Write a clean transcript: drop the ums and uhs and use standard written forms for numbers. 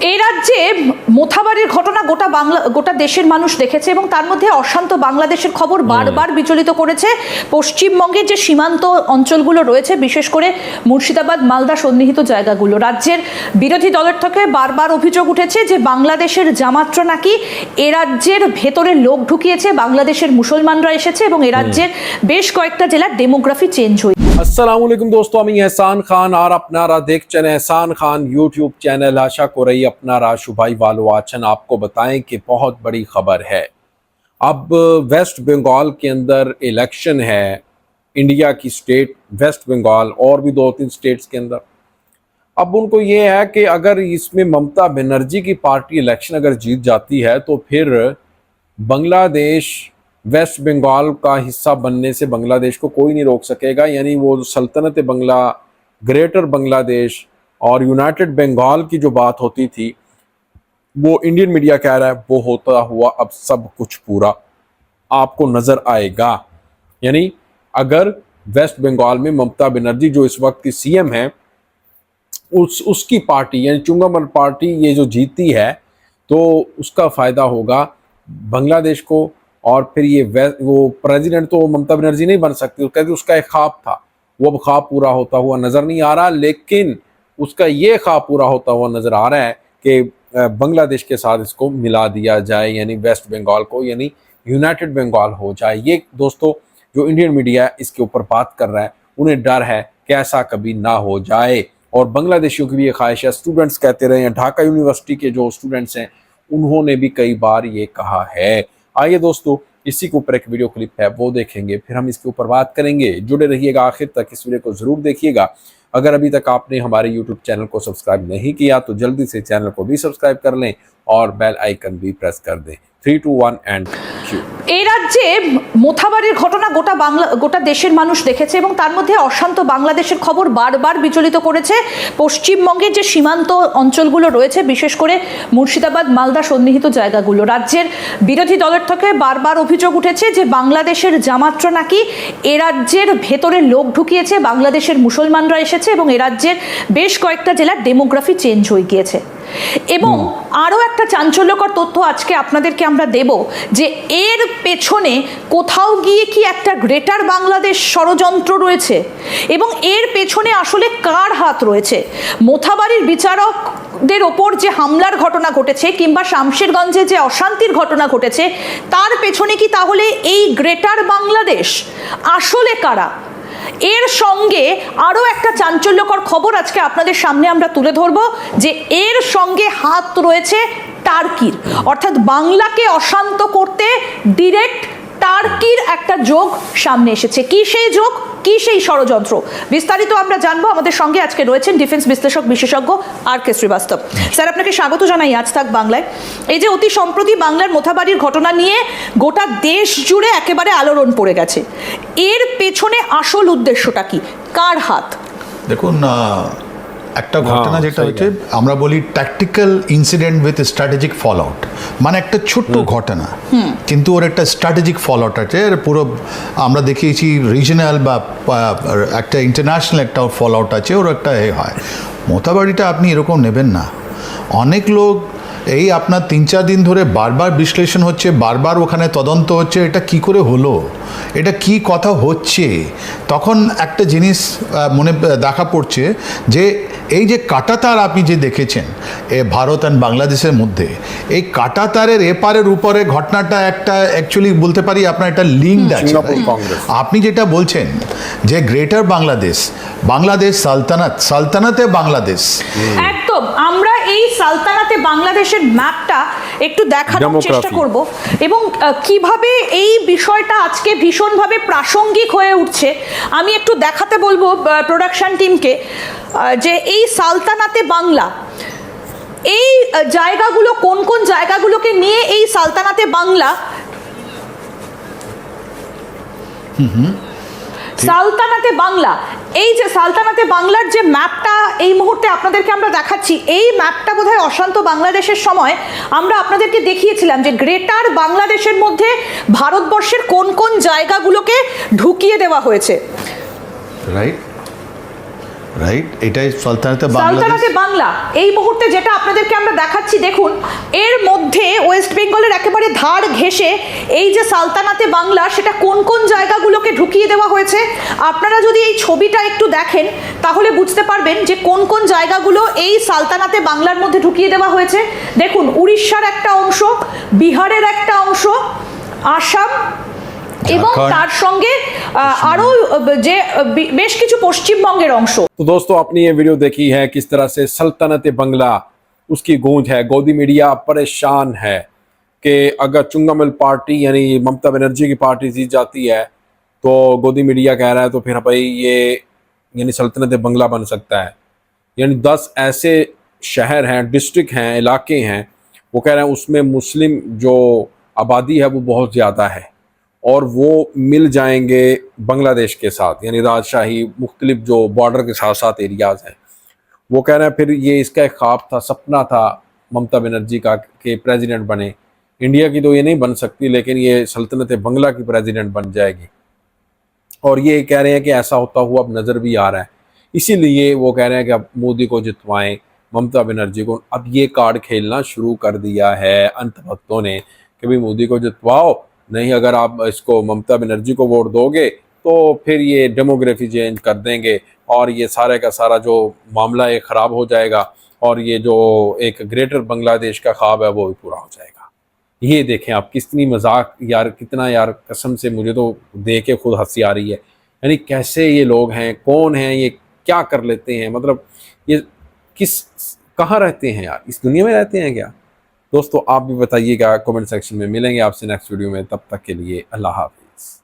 এই রাজ্যে মোথাবাড়ির ঘটনা গোটা দেশের মানুষ দেখেছে এবং তার মধ্যে অশান্ত বাংলাদেশের খবর বারবার বিচলিত করেছে। পশ্চিমবঙ্গের যে সীমান্ত অঞ্চলগুলো রয়েছে, বিশেষ করে মুর্শিদাবাদ, মালদা সন্নিহিত জায়গাগুলো, রাজ্যের বিরোধী দলের থেকে বারবার অভিযোগ উঠেছে যে বাংলাদেশের জামাতরা নাকি এ রাজ্যের ভেতরে লোক ঢুকিয়েছে, বাংলাদেশের মুসলমানরা এসেছে এবং এ রাজ্যের বেশ কয়েকটা জেলার ডেমোগ্রাফি চেঞ্জ হয়েছে। अस्सलाम वालेकुम दोस्तों, আমি এহসান খান আর আপনারা দেখছেন এহসাन खान यूट्यूब चैनल। आशा करी अपना शुभाई वालो आचन आपको बताएं कि बहुत बड़ी खबर है। अब वेस्ट बंगाल के अंदर इलेक्शन है, इंडिया की स्टेट वेस्ट बंगाल और भी 2-3 स्टेट्स के अंदर। अब उनको ये है कि अगर इसमें ममता बनर्जी की पार्टी इलेक्शन अगर जीत जाती है तो फिर बांग्लादेश वेस्ट बंगाल का हिस्सा बनने से बांग्लादेश को कोई नहीं रोक सकेगा। यानी वो सल्तनत बांग्ला, ग्रेटर बांग्लादेश और यूनाइटेड बंगाल की जो बात होती थी वो इंडियन मीडिया कह रहा है वो होता हुआ अब सब कुछ पूरा आपको नज़र आएगा। यानी अगर वेस्ट बंगाल में ममता बनर्जी जो इस वक्त की सीएम है उसकी पार्टी यानी चुंगामल पार्टी ये जो जीती है तो उसका फ़ायदा होगा बांग्लादेश को। और फिर ये वो प्रेसिडेंट तो ममता बनर्जी नहीं बन सकती, कहती उसका एक ख्वाब था, वो अब ख्वाब पूरा होता हुआ नज़र नहीं आ रहा। लेकिन उसका ये ख्वाब पूरा होता हुआ नज़र आ रहा है कि बांग्लादेश के साथ इसको मिला दिया जाए, यानी वेस्ट बंगाल को यानी यूनाइटेड बंगाल हो जाए। ये दोस्तों जो इंडियन मीडिया इसके ऊपर बात कर रहा है उन्हें डर है कि ऐसा कभी ना हो जाए। और बांग्लादेशियों की भी ये ख्वाहिश है, स्टूडेंट्स कहते रहे हैं, ढाका यूनिवर्सिटी के जो स्टूडेंट्स हैं उन्होंने भी कई बार ये कहा है। आइए दोस्तों इसी के ऊपर एक वीडियो क्लिप है वो देखेंगे, फिर हम इसके ऊपर बात करेंगे। जुड़े रहिएगा आखिर तक, इस वीडियो को ज़रूर देखिएगा। अगर अभी तक आपने हमारे YouTube चैनल को सब्सक्राइब नहीं किया तो जल्दी से चैनल को भी सब्सक्राइब कर लें और बेल आइकन भी प्रेस कर दें। 3, 2, 1 एंड क्यू। এই রাজ্যে মোথাবাড়ির ঘটনা গোটা দেশের মানুষ দেখেছে এবং তার মধ্যে অশান্ত বাংলাদেশের খবর বারবার বিচলিত করেছে। পশ্চিমবঙ্গের যে সীমান্ত অঞ্চলগুলো রয়েছে, বিশেষ করে মুর্শিদাবাদ, মালদা সন্নিহিত জায়গাগুলো, রাজ্যের বিরোধী দলের থেকে বারবার অভিযোগ উঠেছে যে বাংলাদেশের জামাতরা নাকি এ রাজ্যের ভেতরে লোক ঢুকিয়েছে, বাংলাদেশের মুসলমানরা এসেছে এবং এ রাজ্যের বেশ কয়েকটা জেলার ডেমোগ্রাফি চেঞ্জ হয়ে গিয়েছে। এবং আরও একটা চাঞ্চল্যকর তথ্য আজকে আপনাদেরকে আমরা দেব যে এর পেছনে কোথাও গিয়ে কি একটা গ্রেটার বাংলাদেশ ষড়যন্ত্র রয়েছে এবং এর পেছনে আসলে কার হাত রয়েছে। মোথাবাড়ির বিচারকদের ওপর যে হামলার ঘটনা ঘটেছে কিংবা শামশেরগঞ্জে যে অশান্তির ঘটনা ঘটেছে তার পেছনে কি তাহলে এই গ্রেটার বাংলাদেশ? আসলে কারা? এর সঙ্গে আরও একটা চাঞ্চল্যকর খবর আজকে আপনাদের সামনে আমরা তুলে ধরব যে এর সঙ্গে হাত রয়েছে টার্কির, অর্থাৎ বাংলাকে অশান্ত করতে ডিরেক্ট টার্কির একটা যোগ সামনে এসেছে। কি সেই যোগ, কি সেই ষড়যন্ত্র, বিস্তারিত আমরা জানবো। আমাদের সঙ্গে আজকে রয়েছেন ডিফেন্স বিশ্লেষক বিশেষজ্ঞ আর.কে. শ্রীবাস্তব। স্যার, আপনাকে স্বাগত জানাই আজ তাক বাংলায়। এই যে অতি সম্প্রতি বাংলার মোথাবাড়ির ঘটনা নিয়ে গোটা দেশ জুড়ে একেবারে আলোড়ন পড়ে গেছে, এর পেছনে আসল উদ্দেশ্যটা কি, কার হাত? দেখুন, একটা ঘটনা যেটা হচ্ছে আমরা বলি tactical incident with strategic fall out, মানে একটা ছোট্ট ঘটনা কিন্তু ওর একটা স্ট্র্যাটেজিক ফল আউট আছে। এর পুরো আমরা দেখিয়েছি রিজনাল বা একটা ইন্টারন্যাশনাল একটা ফল আউট আছে, ওর একটা হয়। মোথাবাড়িটা আপনি এরকম নেবেন না। অনেক লোক এই আপনার 3-4 দিন ধরে বারবার বিশ্লেষণ হচ্ছে, বারবার ওখানে তদন্ত হচ্ছে, এটা কি করে হলো, এটা কি কথা হচ্ছে। তখন একটা জিনিস মনে দেখা পড়ছে যে এই যে কাঁটাতার আপনি যে দেখেছেন এ ভারত আর বাংলাদেশের মধ্যে, এই কাঁটাতারের এপারের উপরে ঘটনাটা একটা অ্যাকচুয়ালি বলতে পারি আপনার একটা লিঙ্ক আছে। আপনি যেটা বলছেন যে গ্রেটার বাংলাদেশ, বাংলাদেশ সালতানাতে বাংলাদেশ, একদম আমরা এই সালতানাতে বাংলাদেশের ম্যাপটা একটু দেখানোর চেষ্টা করব এবং কিভাবে এই বিষয়টা আজকে ভীষণভাবে প্রাসঙ্গিক হয়ে উঠছে আমি একটু দেখাতে বলবো প্রোডাকশন টিমকে যে এই সালতানাতে বাংলা, এই জায়গাগুলো কোন কোন জায়গাগুলোকে নিয়ে এই সালতানাতে বাংলা সালতানাতে বাংলা, এই যে সালতানাতে বাংলার যে ম্যাপটা এই মুহূর্তে আপনাদেরকে আমরা দেখাচ্ছি, এই ম্যাপটা বোধহয় অশান্ত বাংলাদেশের সময় আমরা আপনাদেরকে দেখিয়েছিলাম যে গ্রেটার বাংলাদেশের মধ্যে ভারতবর্ষের কোন কোন জায়গাগুলোকে ঢুকিয়ে দেওয়া হয়েছে। রাইট, রাইট, এটাই সালতানাতে বাংলাদেশ। সালতানাতে বাংলা এই মুহূর্তে যেটা আপনাদেরকে আমরা দেখাচ্ছি, দেখুন এর মধ্যে ওয়েস্ট বেঙ্গলের একেবারে ধার ঘেঁষে এই যে সালতানাতে বাংলা, সেটা কোন কোন জায়গাগুলোকে ঢুকিয়ে দেওয়া হয়েছে। আপনারা যদি এই ছবিটা একটু দেখেন তাহলে বুঝতে পারবেন যে কোন কোন জায়গাগুলো এই সালতানাতে বাংলার মধ্যে ঢুকিয়ে দেওয়া হয়েছে। দেখুন উড়িষ্যার একটা অংশ, বিহারের একটা অংশ, আসাম এবং তার সঙ্গে আরো যে বেশ কিছু পশ্চিমবঙ্গের অংশ। तो दोस्तों आपने ये वीडियो देखी है किस तरह से सल्तनत बंगला उसकी गूंज है। गोदी मीडिया परेशान है कि अगर चुंगामिल पार्टी यानी ममता बनर्जी की पार्टी जीत जाती है तो गोदी मीडिया कह रहा है तो फिर भाई ये यानी सल्तनत बंगला बन सकता है। यानी 10 ऐसे शहर हैं, डिस्ट्रिक्ट हैं, इलाके हैं, वो कह रहे हैं उसमें मुस्लिम जो आबादी है वो बहुत ज़्यादा है और वो मिल जाएंगे बांग्लादेश के साथ, यानी राजशाही मुख्तलिफ जो बॉर्डर के साथ साथ एरियाज़ हैं। वो कह रहे हैं फिर ये इसका एक ख्वाब था, सपना था ममता बनर्जी का कि प्रेसिडेंट बने। इंडिया की तो ये नहीं बन सकती लेकिन ये सल्तनत बंगला की प्रेसिडेंट बन जाएगी और ये कह रहे हैं कि ऐसा होता हुआ अब नज़र भी आ रहा है। इसीलिए वो कह रहे हैं कि अब मोदी को जितवाएं, ममता बनर्जी को। अब ये कार्ड खेलना शुरू कर दिया है अंतभक्तों ने कि भाई मोदी को जितवाओ, नहीं अगर आप इसको ममता बनर्जी को वोट दोगे तो फिर ये डेमोग्राफी चेंज कर देंगे और ये सारे का सारा जो मामला है ख़राब हो जाएगा और ये जो एक ग्रेटर बांग्लादेश का ख्वाब है वो भी पूरा हो जाएगा। ये देखें आप कितनी मजाक यार, कितना यार, कसम से मुझे तो देख के खुद हंसी आ रही है। यानी कैसे ये लोग हैं, कौन हैं ये, क्या कर लेते हैं, मतलब ये कहाँ रहते हैं यार, इस दुनिया में रहते हैं क्या? दोस्तों आप भी बताइएगा कमेंट सेक्शन में। मिलेंगे आपसे नेक्स्ट वीडियो में, तब तक के लिए अल्लाह हाफ़िज़।